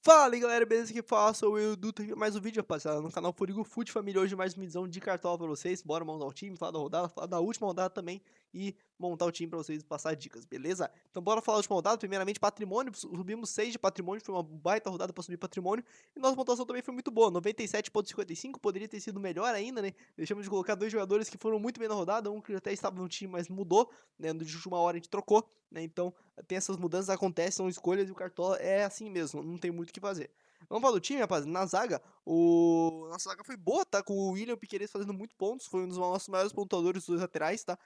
Fala aí galera, beleza? Que fala, sou eu, Dutra, aqui mais um vídeo, rapaziada, no canal Furigo Fute Família. Hoje mais uma edição de Cartola pra vocês. Bora montar o time, falar da rodada, falar da última rodada também e montar o time pra vocês passar dicas, beleza? Então bora falar da última rodada. Primeiramente patrimônio, subimos 6 de patrimônio, foi uma baita rodada pra subir patrimônio. E nossa pontuação também foi muito boa, 97,55, poderia ter sido melhor ainda, né? Deixamos de colocar dois jogadores que foram muito bem na rodada, um que até estava no time, mas mudou, né? De última hora a gente trocou, né? Então tem essas mudanças, acontecem, são escolhas e o Cartola é assim mesmo, não tem muito o que fazer. Vamos falar do time, rapaz. Na zaga, nossa zaga foi boa, tá? Com o William Piquerez fazendo muito pontos. Foi um dos nossos maiores pontuadores dos laterais, tá?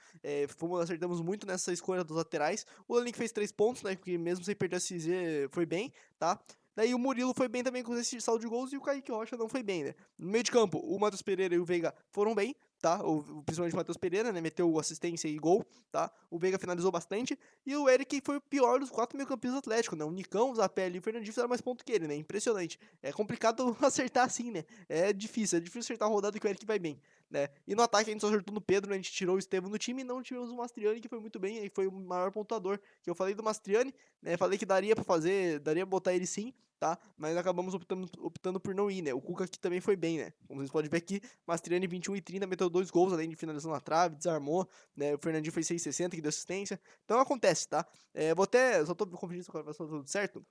Acertamos muito nessa escolha dos laterais. O Link fez 3 pontos, né? Porque mesmo sem perder a CZ, foi bem, tá? Daí o Murilo foi bem também com esse saldo de gols e o Kaique Rocha não foi bem, né? No meio de campo, o Matheus Pereira e o Veiga foram bem, tá? Principalmente o Matheus Pereira, né? Meteu assistência e gol, tá? O Veiga finalizou bastante. E o Eric foi o pior dos 4 meio-campistas do Atlético, né? O Nicão, o Zapelli e o Fernandinho fizeram mais ponto que ele, né? Impressionante. É complicado acertar assim, né? É difícil acertar a rodada que o Eric vai bem, né? E no ataque a gente só acertou no Pedro, né? A gente tirou o Estevam do time e não tivemos o Mastriani, que foi muito bem, e foi o maior pontuador. Que eu falei do Mastriani, né? Falei que daria pra fazer, daria pra botar ele sim, tá? Mas acabamos optando por não ir, né? O Cuca aqui também foi bem, né? Como vocês podem ver aqui, Mastriani 21 e 30 meteu 2 gols, além de finalização na trave, desarmou, né? O Fernandinho fez 6,60 que deu assistência. Então acontece, tá? Vou até, só tô conferindo se vai tudo certo.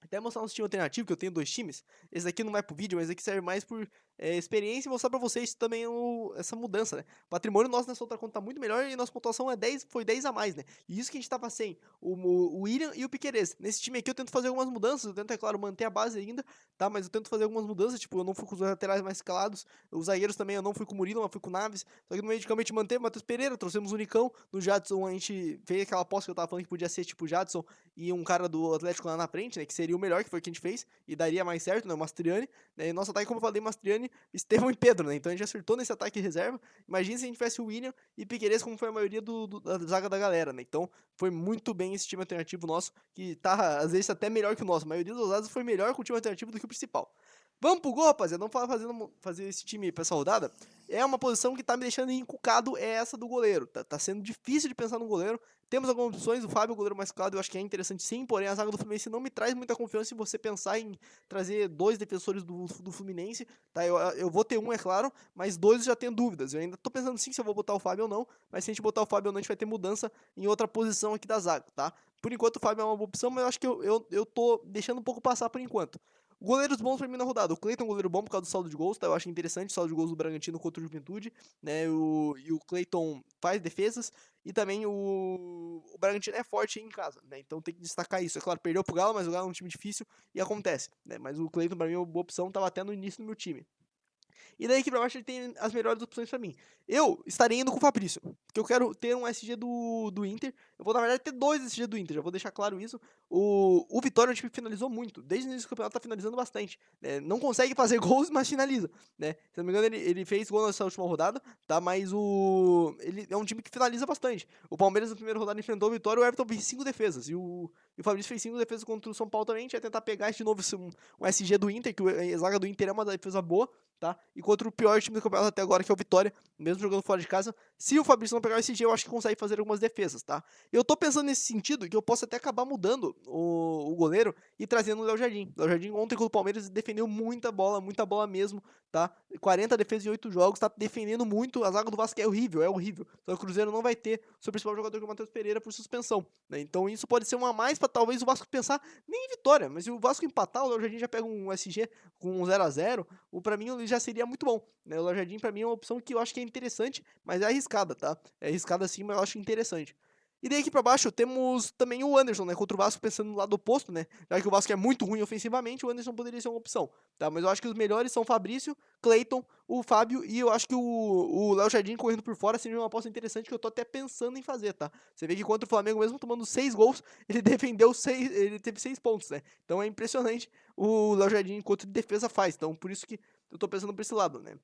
Até mostrar um time alternativo, que eu tenho 2 times. Esse daqui não vai pro vídeo, mas esse aqui serve mais por experiência e mostrar pra vocês também essa mudança, né? O patrimônio nosso nessa outra conta tá muito melhor e nossa pontuação é 10, foi 10 a mais, né? E isso que a gente tava sem, o William e o Piquerez. Nesse time aqui eu tento fazer algumas mudanças, eu tento, é claro, manter a base ainda, tá? Mas eu tento fazer algumas mudanças, tipo, eu não fui com os laterais mais escalados, os zagueiros também eu não fui com o Murilo, mas fui com o Naves. Só que no meio de campo a gente manteve o Matheus Pereira, trouxemos o Nicão, no Jadson a gente fez aquela aposta que eu tava falando que podia ser tipo o Jadson e um cara do Atlético lá na frente, né? Que seria o melhor, que foi o que a gente fez, e daria mais certo, né? O Mastriani, né? E nosso ataque, como eu falei, Mastriani, Estevão e Pedro, né? Então a gente acertou nesse ataque reserva. Imagina se a gente tivesse o William e Piquerez, como foi a maioria da zaga da galera, né? Então foi muito bem esse time alternativo nosso, que tá, às vezes, até melhor que o nosso. A maioria dos lados foi melhor com o time alternativo do que o principal. Vamos pro gol, rapaziada. Vamos fazer esse time pra essa rodada. É uma posição que tá me deixando encucado, é essa do goleiro. Tá sendo difícil de pensar no goleiro. Temos algumas opções, o Fábio, o goleiro mais claro, eu acho que é interessante sim, porém a zaga do Fluminense não me traz muita confiança em você pensar em trazer 2 defensores do Fluminense, tá? Eu vou ter um, é claro, mas 2 eu já tenho dúvidas. Eu ainda tô pensando sim se eu vou botar o Fábio ou não, mas se a gente botar o Fábio ou não, a gente vai ter mudança em outra posição aqui da zaga, tá? Por enquanto o Fábio é uma boa opção, mas eu acho que eu tô deixando um pouco passar por enquanto. Goleiros bons pra mim na rodada. O Cleiton é um goleiro bom por causa do saldo de gols, tá? Eu acho interessante o saldo de gols do Bragantino contra o Juventude, né? E o Cleiton faz defesas e também o Bragantino é forte em casa, né? Então tem que destacar isso. É claro, perdeu pro Galo, mas o Galo é um time difícil e acontece, né? Mas o Cleiton pra mim é uma boa opção, tava até no início do meu time. E daí que pra baixo ele tem as melhores opções pra mim. Eu estaria indo com o Fabrício, porque eu quero ter um SG do Inter. Eu vou, na verdade, ter 2 SG do Inter, já vou deixar claro isso. O Vitória, o time finalizou muito. Desde o início do campeonato tá finalizando bastante. Né? Não consegue fazer gols, mas finaliza. Né? Se não me engano, ele fez gol nessa última rodada, tá? Mas ele é um time que finaliza bastante. O Palmeiras na primeira rodada enfrentou o Vitória, o Everton fez 5 defesas. E o Fabrício fez 5 defesas contra o São Paulo também. A gente vai tentar pegar de novo um SG do Inter, que a zaga do Inter é uma defesa boa, tá? E contra o pior time do campeonato até agora, que é o Vitória, mesmo jogando fora de casa. Se o Fabrício não pegar o SG, eu acho que consegue fazer algumas defesas, tá? Eu tô pensando nesse sentido que eu posso até acabar mudando o goleiro e trazendo o Léo Jardim. O Léo Jardim ontem com o Palmeiras defendeu muita bola mesmo, tá? 40 defesas em 8 jogos, tá defendendo muito. A zaga do Vasco é horrível, é horrível. Então o Cruzeiro não vai ter seu principal jogador, que é o Matheus Pereira, por suspensão, né? Então isso pode ser uma a mais pra talvez o Vasco pensar nem em vitória, mas se o Vasco empatar, o Léo Jardim já pega um SG com um 0 a 0. Pra mim ele já seria muito bom, né? O Léo Jardim pra mim é uma opção que eu acho que é interessante, mas é arriscada, tá? É arriscada sim, mas eu acho interessante. E daí aqui pra baixo temos também o Anderson, né? Contra o Vasco, pensando no lado oposto, né? Já que o Vasco é muito ruim ofensivamente, o Anderson poderia ser uma opção, tá? Mas eu acho que os melhores são o Fabrício, Cleiton, o Fábio e eu acho que o Léo Jardim correndo por fora seria uma aposta interessante que eu tô até pensando em fazer, tá? Você vê que contra o Flamengo, mesmo tomando 6 gols, ele defendeu 6, ele teve 6 pontos, né? Então é impressionante o Léo Jardim quanto de defesa faz. Então por isso que eu tô pensando pra esse lado, né?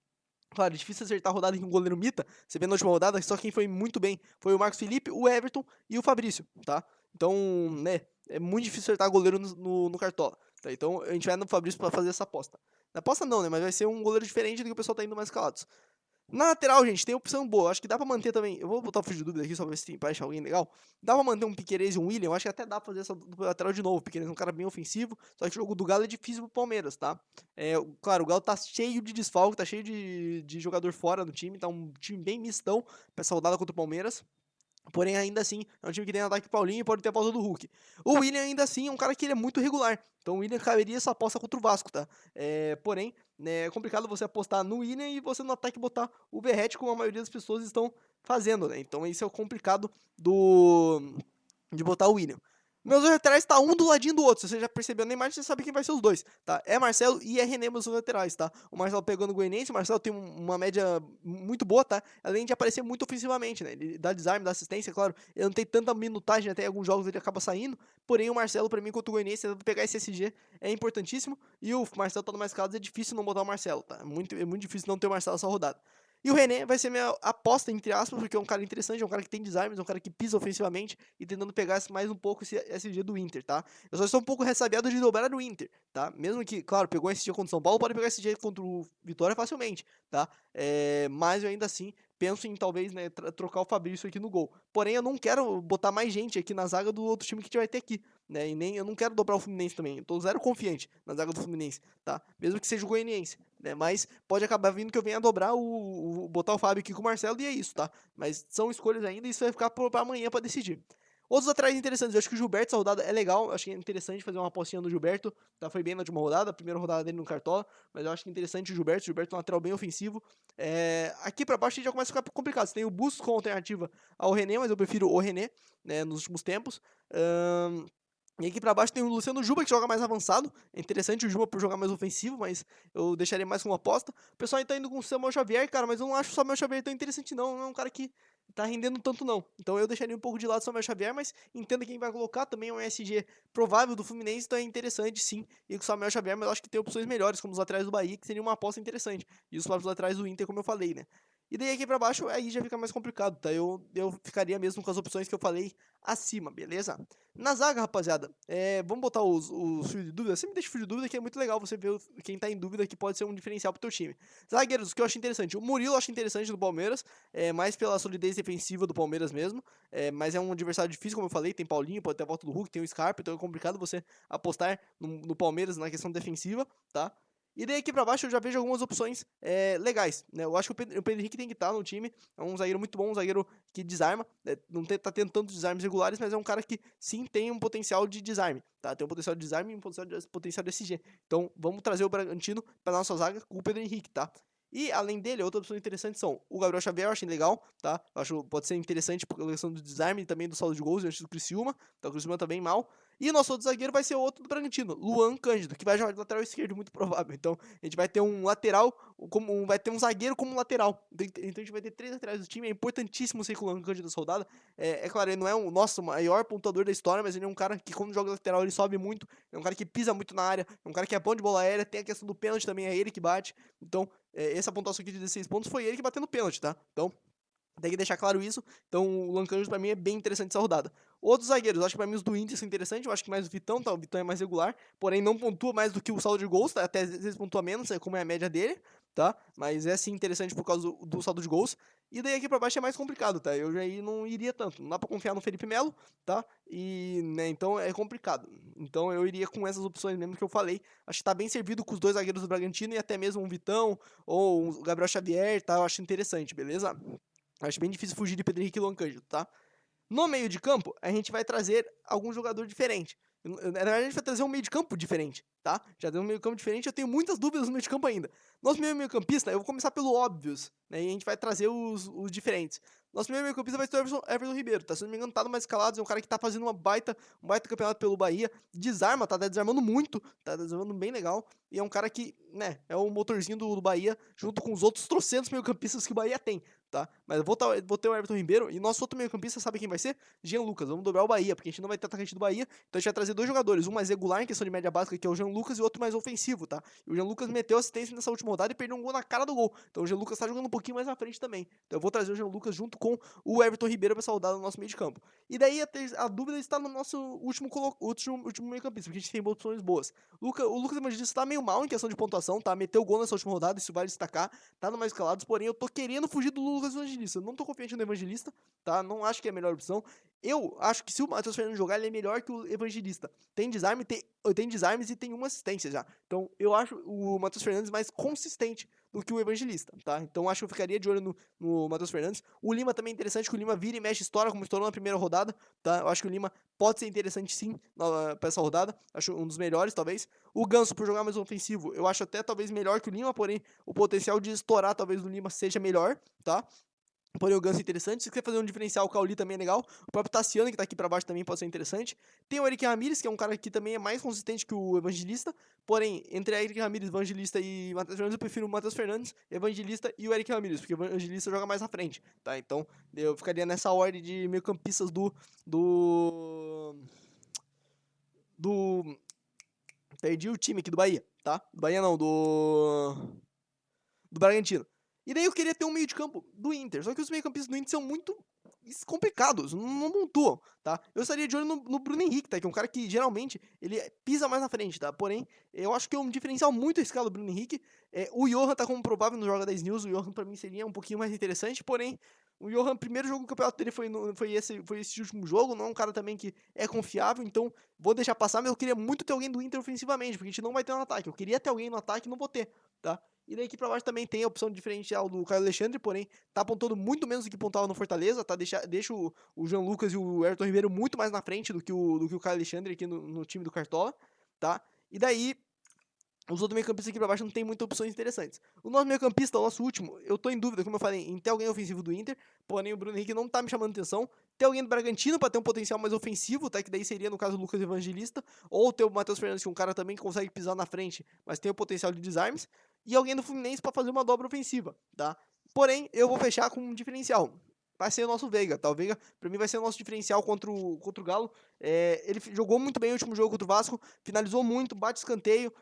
Claro, é difícil acertar a rodada com um goleiro mita. Você vê na última rodada, só quem foi muito bem foi o Marcos Felipe, o Everton e o Fabrício, tá? Então, né, é muito difícil acertar goleiro no Cartola. Tá? Então, a gente vai no Fabrício pra fazer essa aposta. Na aposta não, né, mas vai ser um goleiro diferente do que o pessoal tá indo mais calados. Na lateral, gente, tem opção boa. Acho que dá pra manter também. Eu vou botar o fio de dúvida aqui só pra ver se tem pra achar alguém legal. Dá pra manter um Piquerez e um William. Eu acho que até dá pra fazer essa dupla lateral de novo. O Piquerez é um cara bem ofensivo. Só que o jogo do Galo é difícil pro Palmeiras, tá? Claro, o Galo tá cheio de desfalque, tá cheio de jogador fora no time. Tá um time bem mistão pra essa rodada contra o Palmeiras. Porém, ainda assim, é um time que tem ataque Paulinho e pode ter a pausa do Hulk. O William, ainda assim, é um cara que ele é muito regular. Então o William caberia essa aposta contra o Vasco, tá? Porém, né, é complicado você apostar no William e você no ataque botar o Verratti, como a maioria das pessoas estão fazendo, né? Então isso é o complicado de botar o William. Meus dois laterais tá um do ladinho do outro. Se você já percebeu nem mais, você sabe quem vai ser os dois, tá? É Marcelo e é René, meus dois laterais, tá? O Marcelo pegando o Goianiense, o Marcelo tem uma média muito boa, tá? Além de aparecer muito ofensivamente, né? Ele dá desarme, dá assistência, claro. Ele não tem tanta minutagem, até em alguns jogos ele acaba saindo. Porém, o Marcelo, pra mim, contra o Goianiense, tentando pegar esse SG é importantíssimo. E o Marcelo tá no mais calado, é difícil não botar o Marcelo, tá? É muito difícil não ter o Marcelo nessa rodada. E o René vai ser minha aposta, entre aspas, porque é um cara interessante, é um cara que tem desarmes, é um cara que pisa ofensivamente e tentando pegar mais um pouco esse SG do Inter, tá? Eu só estou um pouco ressabiado de dobrar no Inter, tá? Mesmo que, claro, pegou esse dia contra o São Paulo, pode pegar esse dia contra o Vitória facilmente, tá? Mas eu ainda assim penso em talvez, né, trocar o Fabrício aqui no gol. Porém, eu não quero botar mais gente aqui na zaga do outro time que a gente vai ter aqui, né? E nem eu não quero dobrar o Fluminense também. Eu tô zero confiante na zaga do Fluminense, tá? Mesmo que seja o Goianiense, né? Mas pode acabar vindo que eu venha dobrar botar o Fábio aqui com o Marcelo e é isso, tá? Mas são escolhas ainda e isso vai ficar pra amanhã pra decidir. Outros atrás interessantes, eu acho que o Gilberto, essa rodada é legal, eu acho que é interessante fazer uma apostinha no Gilberto, tá? Foi bem na última rodada, a primeira rodada dele no Cartola, mas eu acho que é interessante o Gilberto é um lateral bem ofensivo. Aqui pra baixo a gente já começa a ficar complicado, você tem o Bustos com alternativa ao René, mas eu prefiro o René, né, nos últimos tempos. E aqui pra baixo tem o Luciano Juba, que joga mais avançado. É interessante o Juba por jogar mais ofensivo, mas eu deixaria mais como aposta. O pessoal tá indo com o Samuel Xavier, cara, mas eu não acho o Samuel Xavier tão interessante, não. Não é um cara que tá rendendo tanto, não. Então eu deixaria um pouco de lado o Samuel Xavier, mas entenda quem vai colocar. Também é um SG provável do Fluminense, então é interessante, sim, ir com o Samuel Xavier, mas eu acho que tem opções melhores, como os laterais do Bahia, que seria uma aposta interessante. E os próprios laterais do Inter, como eu falei, né? E daí aqui pra baixo, aí já fica mais complicado, tá? Eu ficaria mesmo com as opções que eu falei acima, beleza? Na zaga, rapaziada, vamos botar os fios de dúvida. Sempre deixa fio de dúvida, que é muito legal você ver quem tá em dúvida, que pode ser um diferencial pro teu time. Zagueiros, o que eu acho interessante. O Murilo eu acho interessante do Palmeiras, mais pela solidez defensiva do Palmeiras mesmo. Mas é um adversário difícil, como eu falei. Tem Paulinho, pode ter a volta do Hulk, tem o Scarpa, então é complicado você apostar no Palmeiras na questão defensiva, tá? E daí aqui pra baixo eu já vejo algumas opções legais, né? Eu acho que o Pedro Henrique tem que estar no time. É um zagueiro muito bom, um zagueiro que desarma. Não tá tendo tantos desarmes regulares, mas é um cara que sim tem um potencial de desarme, tá? Tem um potencial de desarme e um potencial de SG. Então vamos trazer o Bragantino pra nossa zaga com o Pedro Henrique, tá? E além dele, outras opções interessantes são o Gabriel Xavier, eu achei legal, tá? Eu acho que pode ser interessante por questão do desarme e também do saldo de gols diante do Criciúma. Então o Criciúma tá bem mal. E o nosso outro zagueiro vai ser outro do Bragantino, Luan Cândido, que vai jogar de lateral esquerdo, muito provável. Então, a gente vai ter um lateral, vai ter um zagueiro como lateral. Então, a gente vai ter 3 laterais do time. É importantíssimo ser com o Luan Cândido nessa rodada. Claro, ele não é o nosso maior pontuador da história, mas ele é um cara que, quando joga lateral, ele sobe muito. É um cara que pisa muito na área. É um cara que é bom de bola aérea. Tem a questão do pênalti também, é ele que bate. Então, essa pontuação aqui de 16 pontos foi ele que bateu no pênalti, tá? Então, tem que deixar claro isso. Então, o Lancanjo pra mim é bem interessante essa rodada. Outros zagueiros, acho que pra mim os do Inter são interessantes. Eu acho que mais o Vitão, tá? O Vitão é mais regular, porém não pontua mais do que o saldo de gols, tá? Até às vezes pontua menos, como é a média dele, tá? Mas é sim interessante por causa do saldo de gols. E daí aqui pra baixo é mais complicado, tá? Eu já não iria tanto. Não dá pra confiar no Felipe Melo, tá? E, né, então é complicado. Então eu iria com essas opções mesmo que eu falei. Acho que tá bem servido com os dois zagueiros do Bragantino e até mesmo um Vitão ou o Gabriel Xavier, tá? Eu acho interessante, beleza? Acho bem difícil fugir de Pedro Henrique e Luan Cândido, tá? No meio de campo, a gente vai trazer algum jogador diferente. Na verdade, a gente vai trazer um meio de campo diferente, tá? Já tem um meio de campo diferente, eu tenho muitas dúvidas no meio de campo ainda. Nosso meio campista, eu vou começar pelo óbvios, né? E a gente vai trazer os diferentes. Nosso meio campista vai ser o Everton Ribeiro, tá? Se não me engano, tá no mais escalado, é um cara que tá fazendo um baita campeonato pelo Bahia. Desarma, tá desarmando muito, tá desarmando bem legal. E é um cara que, né, é o motorzinho do Bahia, junto com os outros trocentos meio campistas que o Bahia tem. tá? Mas eu vou ter o Everton Ribeiro e nosso outro meio-campista, sabe quem vai ser? Jean Lucas. Vamos dobrar o Bahia, porque a gente não vai ter atacante do Bahia, então a gente vai trazer 2 jogadores, um mais regular em questão de média básica, que é o Jean Lucas, e outro mais ofensivo, tá? E o Jean Lucas meteu assistência nessa última rodada e perdeu um gol na cara do gol. Então o Jean Lucas tá jogando um pouquinho mais na frente também. Então eu vou trazer o Jean Lucas junto com o Everton Ribeiro pra saudar no nosso meio de campo. E daí a dúvida está no nosso último meio-campista, porque a gente tem opções boas. O Lucas Evangelista tá meio mal em questão de pontuação, tá? Meteu gol nessa última rodada, isso vai destacar, tá no mais escalados, porém eu tô querendo fugir do Lucas Evangelista. Eu não tô confiante no Evangelista, tá? Não acho que é a melhor opção. Eu acho que se o Matheus Fernandes jogar, ele é melhor que o Evangelista. Tem desarmes e tem uma assistência já. Então eu acho o Matheus Fernandes mais consistente do que o Evangelista, tá? Então acho que eu ficaria de olho no Matheus Fernandes. O Lima também é interessante, que o Lima vira e mexe, estoura, como estourou na primeira rodada, tá? Eu acho que o Lima pode ser interessante sim pra essa rodada. Acho um dos melhores, talvez. O Ganso, por jogar mais ofensivo, eu acho até talvez melhor que o Lima, porém o potencial de estourar talvez do Lima seja melhor, tá? Porém, o Ganso é interessante. Se quiser fazer um diferencial, o Cauli também é legal. O próprio Tassiano, que tá aqui pra baixo, também pode ser interessante. Tem o Eric Ramírez, que é um cara que também é mais consistente que o Evangelista. Porém, entre a Eric Ramírez, Evangelista e Matheus Fernandes, eu prefiro o Matheus Fernandes, Evangelista e o Eric Ramírez, porque o Evangelista joga mais à frente, tá? Então, eu ficaria nessa ordem de meio-campistas do. Do. Perdi o time aqui do Bahia, tá? Do Bahia não, do Bragantino. E daí eu queria ter um meio de campo do Inter, só que os meio-campistas do Inter são muito complicados, não pontuam, tá? Eu estaria de olho no Bruno Henrique, tá? Que é um cara que geralmente ele pisa mais na frente, tá? Porém, eu acho que é um diferencial muito arriscado do Bruno Henrique. O Johan tá como provável no Joga 10 News, o Johan pra mim seria um pouquinho mais interessante, porém, o Johan, primeiro jogo do campeonato dele foi esse último jogo, não é um cara também que é confiável, então vou deixar passar, mas eu queria muito ter alguém do Inter ofensivamente, porque a gente não vai ter no ataque. Eu queria ter alguém no ataque e não vou ter, tá? E daí aqui pra baixo também tem a opção diferencial do Caio Alexandre, porém tá apontando muito menos do que pontuava no Fortaleza, tá? Deixa o João Lucas e o Everton Ribeiro muito mais na frente do que o Caio Alexandre aqui no time do Cartola, tá? E daí os outros meio-campistas aqui pra baixo não tem muitas opções interessantes. O nosso meio-campista, o nosso último, eu tô em dúvida, como eu falei, em ter alguém ofensivo do Inter, porém o Bruno Henrique não tá me chamando atenção. Ter alguém do Bragantino pra ter um potencial mais ofensivo, tá? Que daí seria, no caso, o Lucas Evangelista. Ou ter o Matheus Fernandes, que é um cara também que consegue pisar na frente, mas tem o potencial de desarmes. E alguém do Fluminense pra fazer uma dobra ofensiva, tá? Porém, eu vou fechar com um diferencial. Vai ser o nosso Veiga, tá? O Veiga, pra mim, vai ser o nosso diferencial contra o Galo. Ele jogou muito bem o último jogo contra o Vasco, finalizou muito, bate escanteio.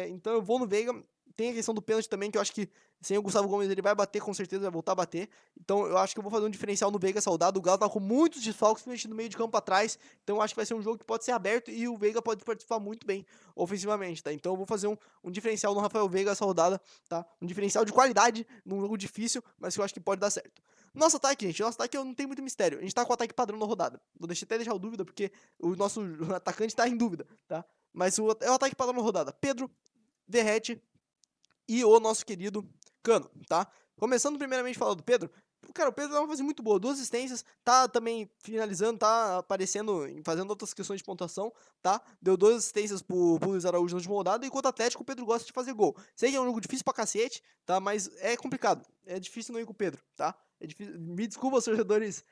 Então eu vou no Veiga. Tem a questão do pênalti também, que eu acho que sem o Gustavo Gomes ele vai bater, com certeza vai voltar a bater. Então eu acho que eu vou fazer um diferencial no Veiga saudado. O Galo tá com muitos desfalques, principalmente no meio de campo atrás. Então eu acho que vai ser um jogo que pode ser aberto e o Veiga pode participar muito bem ofensivamente, tá? Então eu vou fazer um diferencial no Rafael Veiga saudada, tá? Um diferencial de qualidade num jogo difícil, mas que eu acho que pode dar certo. Nosso ataque, gente, nosso ataque não tem muito mistério. A gente tá com o ataque padrão na rodada. Vou até deixar o dúvida, porque o nosso atacante tá em dúvida, tá? Mas é o ataque padrão na rodada. Pedro, Verrete e o nosso querido Cano, tá? Começando primeiramente falando do Pedro. Cara, o Pedro dá uma fase muito boa, 2 assistências, tá também finalizando, tá aparecendo, fazendo outras questões de pontuação, tá? Deu 2 assistências pro Luiz Araújo na última rodada, e enquanto Atlético, o Pedro gosta de fazer gol. Sei que é um jogo difícil pra cacete, tá? Mas é complicado, é difícil não ir com o Pedro, tá? É difícil. Me desculpa, os torcedores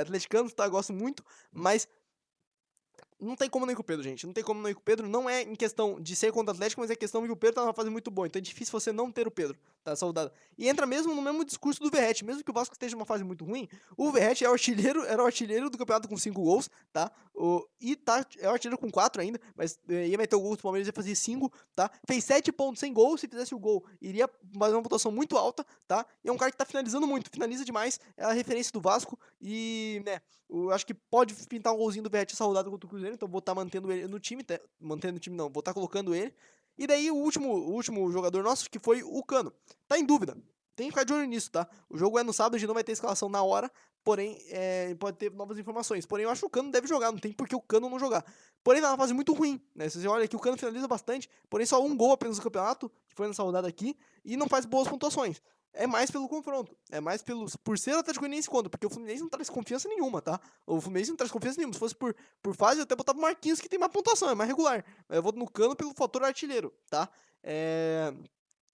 atleticanos, tá? Gosto muito, mas não tem como não ir com o Pedro, gente. Não tem como não ir com o Pedro. Não é em questão de ser contra o Atlético, mas é questão de que o Pedro tá numa fase muito boa. Então é difícil você não ter o Pedro, tá? Saudado. E entra mesmo no mesmo discurso do Verratti. Mesmo que o Vasco esteja numa fase muito ruim, o Verratti era o artilheiro do campeonato com 5 gols, tá? É o artilheiro com 4 ainda, mas ia meter o gol do Palmeiras, ia fazer 5, tá? Fez 7 pontos sem gol. Se fizesse o gol, iria fazer uma pontuação muito alta, tá? E é um cara que tá finalizando muito, finaliza demais. É a referência do Vasco e, né, eu acho que pode pintar um golzinho do Verratti saudado contra o Cruzeiro, então vou estar mantendo ele no time, mantendo o time não, vou estar colocando ele. E daí o último jogador nosso, que foi o Cano. Tá em dúvida, tem que ficar de olho nisso, tá? O jogo é no sábado, a gente não vai ter escalação na hora, porém, pode ter novas informações. Porém, eu acho que o Cano deve jogar, não tem por que o Cano não jogar. Porém, tá numa fase muito ruim, né? Se você olha aqui, o Cano finaliza bastante, porém só um gol apenas no campeonato, que foi nessa rodada aqui, e não faz boas pontuações. É mais pelo confronto. É mais por ser o Atlético Goianiense contra, porque o Fluminense não traz confiança nenhuma, tá? O Fluminense não traz confiança nenhuma. Se fosse por fase, eu até botava o Marquinhos, que tem mais pontuação, é mais regular. Eu vou no Cano pelo fator artilheiro, tá?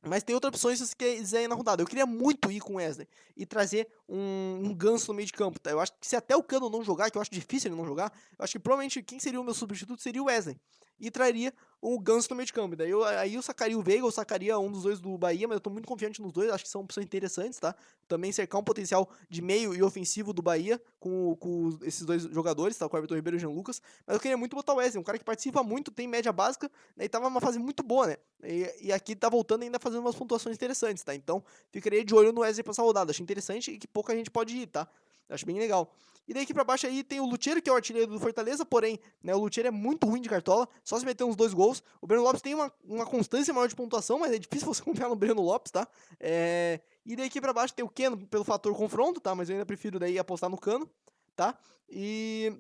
Mas tem outras opções se você quiser ir na rodada. Eu queria muito ir com o Wesley e trazer um Ganso no meio de campo, tá? Eu acho que se até o Cano não jogar, que eu acho difícil ele não jogar, eu acho que provavelmente quem seria o meu substituto seria o Wesley. E traria o Ganso no meio de campo. Daí aí eu sacaria o Veiga, eu sacaria um dos dois do Bahia, mas eu tô muito confiante nos dois, acho que são opções interessantes, tá? Também cercar um potencial de meio e ofensivo do Bahia com esses dois jogadores, tá? Com o Everton Ribeiro e o Jean Lucas. Mas eu queria muito botar o Wesley, um cara que participa muito, tem média básica, né, e tava numa fase muito boa, né? E aqui tá voltando ainda fazendo umas pontuações interessantes, tá? Então, ficaria de olho no Wesley pra essa rodada. Achei interessante e que pouca gente pode ir, tá? Acho bem legal. E daí aqui pra baixo aí tem o Lucheiro, que é o artilheiro do Fortaleza, porém, né, o Lucheiro é muito ruim de cartola, só se meter uns 2 gols. O Breno Lopes tem uma constância maior de pontuação, mas é difícil você confiar no Breno Lopes, tá? E daí aqui pra baixo tem o Keno pelo fator confronto, tá? Mas eu ainda prefiro daí apostar no Cano, tá? E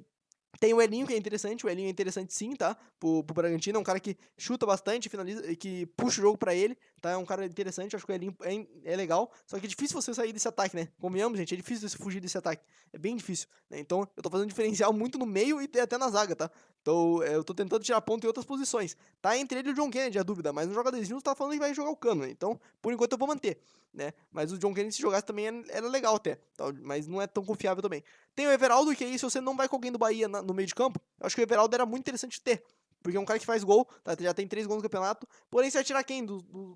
tem o Elinho, que é interessante. O Elinho é interessante sim, tá? Pro Bragantino. É um cara que chuta bastante, finaliza, que puxa o jogo pra ele, tá? É um cara interessante. Acho que o Elinho é legal. Só que é difícil você sair desse ataque, né? Convenhamos, gente. É difícil você fugir desse ataque. É bem difícil, né? Então, eu tô fazendo diferencial muito no meio e até na zaga, tá? Então, eu tô tentando tirar ponto em outras posições. Tá entre ele e o John Kennedy, a dúvida. Mas no jogadorzinho tá falando que vai jogar o Cano, né? Então, por enquanto eu vou manter, né? Mas o John Kennedy, se jogasse também, era legal até. Tá? Mas não é tão confiável também. Tem o Everaldo, que aí, se você não vai com alguém do Bahia no meio de campo, eu acho que o Everaldo era muito interessante ter. Porque é um cara que faz gol, tá? Já tem 3 gols no campeonato. Porém, você vai tirar quem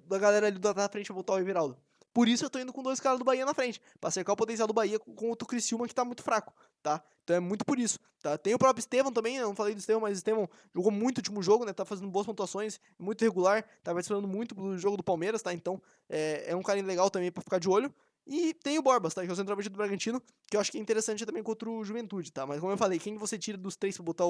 da galera ali da frente pra botar o Everaldo? Por isso eu tô indo com 2 caras do Bahia na frente, pra cercar o potencial do Bahia com o Criciúma, que tá muito fraco, tá? Então é muito por isso, tá? Tem o próprio Estevão também, eu não falei do Estevão, mas o Estevão jogou muito o último jogo, né? Tá fazendo boas pontuações, muito regular, tá participando muito do jogo do Palmeiras, tá? Então é um carinho legal também pra ficar de olho. E tem o Borbas, tá? Que é o centroavante do Bragantino, que eu acho que é interessante também contra o Juventude, tá? Mas como eu falei, quem você tira dos 3 pra botar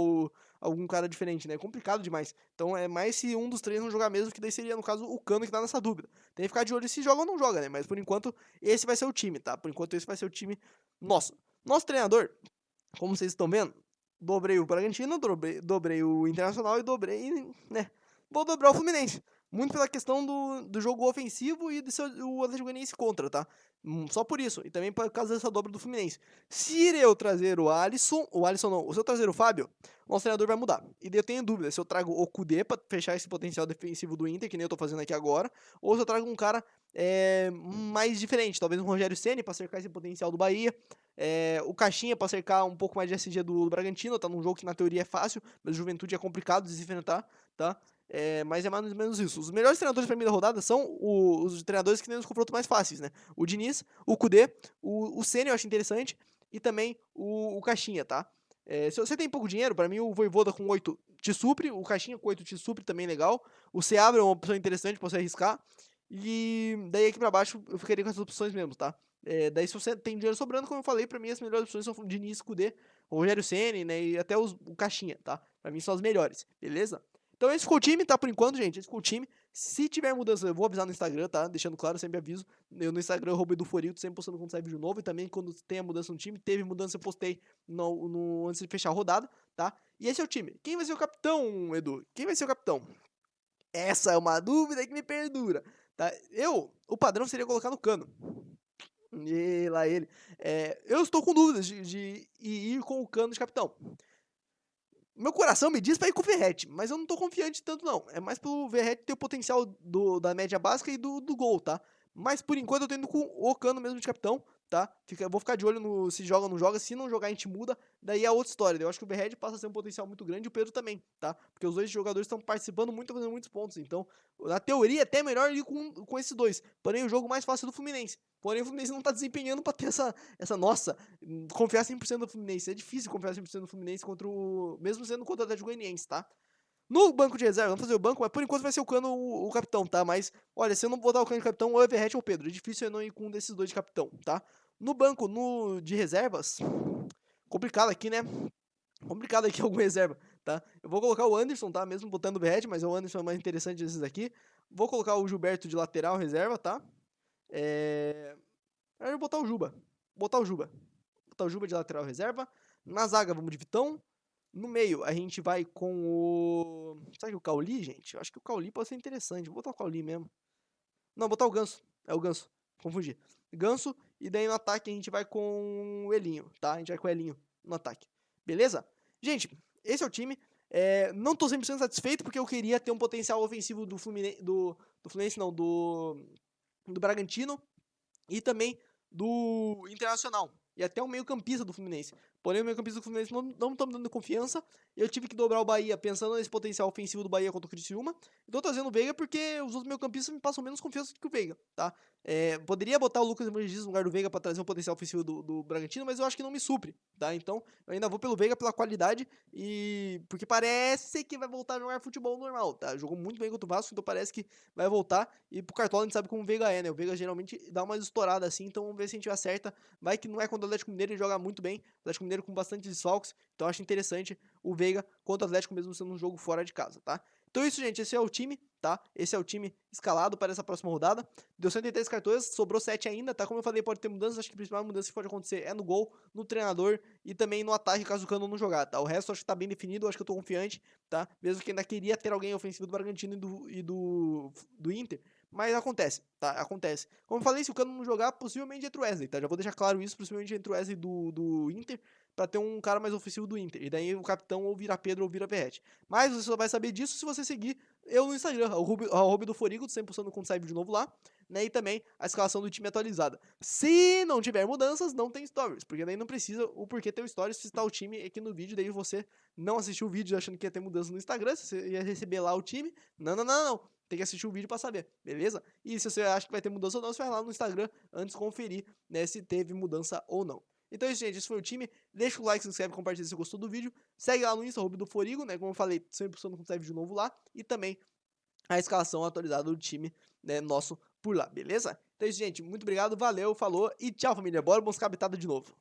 algum cara diferente, né? É complicado demais. Então é mais se um dos 3 não jogar mesmo, que daí seria, no caso, o Cano que tá nessa dúvida. Tem que ficar de olho se joga ou não joga, né? Mas por enquanto, esse vai ser o time, tá? Por enquanto, esse vai ser o time nosso. Nosso treinador, como vocês estão vendo, dobrei o Bragantino, dobrei o Internacional e dobrei, né? Vou dobrar o Fluminense. Muito pela questão do jogo ofensivo e do o Atlético Goianiense contra, tá? Só por isso. E também por causa dessa dobra do Fluminense. Se eu trazer o Alisson não, se eu trazer o Fábio, o nosso treinador vai mudar. E daí eu tenho dúvida se eu trago o Kudê pra fechar esse potencial defensivo do Inter, que nem eu tô fazendo aqui agora, ou se eu trago um cara mais diferente, talvez um Rogério Ceni pra cercar esse potencial do Bahia. O Caixinha pra cercar um pouco mais de SG do Bragantino, tá num jogo que na teoria é fácil, mas o Juventude é complicado de se enfrentar, tá? Mas é mais ou menos isso. Os melhores treinadores pra mim da rodada são os treinadores que têm os confrontos mais fáceis, né? O Diniz, o Kudê, o Ceni eu acho interessante, e também o Caixinha, tá? Se você tem pouco dinheiro, pra mim o Voivoda com 8 te supre, o Caixinha com 8 te supre também legal, o Seabra é uma opção interessante pra você arriscar, e daí aqui pra baixo eu ficaria com essas opções mesmo, tá? Daí se você tem dinheiro sobrando, como eu falei, pra mim as melhores opções são o Diniz, Kudê, o Rogério Ceni, né, e até o Caixinha, tá? Pra mim são as melhores, beleza? Então esse ficou o time, tá? Por enquanto, gente, esse ficou o time. Se tiver mudança, eu vou avisar no Instagram, tá? Deixando claro, sempre aviso. Eu no Instagram, eu roubei do Foril, sempre postando quando sai vídeo novo. E também quando tem a mudança no time, teve mudança, eu postei antes de fechar a rodada, tá? E esse é o time. Quem vai ser o capitão, Edu? Quem vai ser o capitão? Essa é uma dúvida que me perdura, tá? O padrão seria colocar no Cano. E lá ele. Eu estou com dúvidas de ir com o Cano de capitão. Meu coração me diz pra ir com o Verratti, mas eu não tô confiante tanto não. É mais pelo Verratti ter o potencial da média básica e do gol, tá? Mas por enquanto eu tô indo com o Cano mesmo de capitão, tá? Vou ficar de olho no se joga ou não joga. Se não jogar, a gente muda. Daí é outra história. Eu acho que o Verratti passa a ser um potencial muito grande e o Pedro também, tá? Porque os dois jogadores estão participando muito, fazendo muitos pontos. Então, na teoria, é até melhor ir com esses dois. Porém, o jogo mais fácil é do Fluminense. Porém, o Fluminense não tá desempenhando pra ter nossa, confiar 100% no Fluminense. É difícil confiar 100% no Fluminense mesmo sendo contra o Atlético Goianiense, tá? No banco de reserva, vamos fazer o banco, mas por enquanto vai ser o Cano o capitão, tá? Mas, olha, se eu não botar o Cano de capitão, ou é o Everett ou o Pedro. É difícil eu não ir com um desses dois de capitão, tá? No banco, de reservas, complicado aqui, né? Complicado aqui alguma reserva, tá? Eu vou colocar o Anderson, tá? Mesmo botando o Everett, mas o Anderson é mais interessante desses aqui. Vou colocar o Gilberto de lateral reserva, tá? Eu vou botar o Juba. Botar o Juba. Botar o Juba de lateral reserva. Na zaga, vamos de Vitão. No meio, a gente vai com o. Será que o Cauli, gente? Eu acho que o Cauli pode ser interessante. Vou botar o Cauli mesmo. Não, botar o Ganso. É o Ganso. Confundi. Ganso. E daí no ataque a gente vai com o Elinho, tá? A gente vai com o Elinho no ataque. Beleza? Gente, esse é o time. Não tô 100% satisfeito, porque eu queria ter um potencial ofensivo do Fluminense, do Fluminense não, do Bragantino e também do Internacional. E até o meio-campista do Fluminense. Porém, o meio-campista do Fluminense não tá me dando confiança. Eu tive que dobrar o Bahia pensando nesse potencial ofensivo do Bahia contra o Criciúma. E tô trazendo o Veiga porque os outros meio-campistas me passam menos confiança do que o Veiga, tá? Poderia botar o Lucas Evangelista no lugar do Veiga pra trazer um potencial ofensivo do Bragantino, mas eu acho que não me supre, tá? Então, eu ainda vou pelo Veiga pela qualidade e porque parece que vai voltar a jogar futebol normal, tá? Jogou muito bem contra o Vasco, então parece que vai voltar. E pro Cartola a gente sabe como o Veiga é, né? O Veiga geralmente dá uma estourada assim, então vamos ver se a gente acerta. Vai que não é contra o Atlético Mineiro, ele joga muito bem. O Atlético Mineiro com bastante desfalques, então acho interessante o Veiga contra o Atlético mesmo sendo um jogo fora de casa, tá? Então é isso, gente, esse é o time, tá? Esse é o time escalado para essa próxima rodada. Deu 103 cartões, sobrou 7 ainda, tá? Como eu falei, pode ter mudanças, acho que a principal mudança que pode acontecer é no gol, no treinador e também no ataque, caso o Cano não jogar, tá? O resto acho que tá bem definido, acho que eu tô confiante, tá? Mesmo que ainda queria ter alguém ofensivo do Bragantino e do Inter, mas acontece, tá? Acontece. Como eu falei, se o Cano não jogar, possivelmente entra o Wesley, tá? Já vou deixar claro isso, possivelmente entra o Wesley do Inter, pra ter um cara mais ofensivo do Inter. E daí o capitão ou vira Pedro ou vira Verratti. Mas você só vai saber disso se você seguir eu no Instagram, arroba do Forigo, sempre postando quando sai vídeo novo lá, né? E também a escalação do time atualizada. Se não tiver mudanças, não tem stories, porque daí não precisa o porquê ter o stories se está o time aqui no vídeo, daí você não assistiu o vídeo achando que ia ter mudança no Instagram, você ia receber lá o time. Não, não, não, não. Tem que assistir o vídeo pra saber, beleza? E se você acha que vai ter mudança ou não, você vai lá no Instagram antes de conferir, né, se teve mudança ou não. Então é isso, gente. Esse foi o time. Deixa o like, se inscreve, compartilha se você gostou do vídeo. Segue lá no Insta, do Forigo, né? Como eu falei, sempre postando com vídeo novo lá. E também a escalação atualizada do time, né, nosso por lá, beleza? Então é isso, gente. Muito obrigado, valeu, falou e tchau, família. Bora buscar a habitada de novo.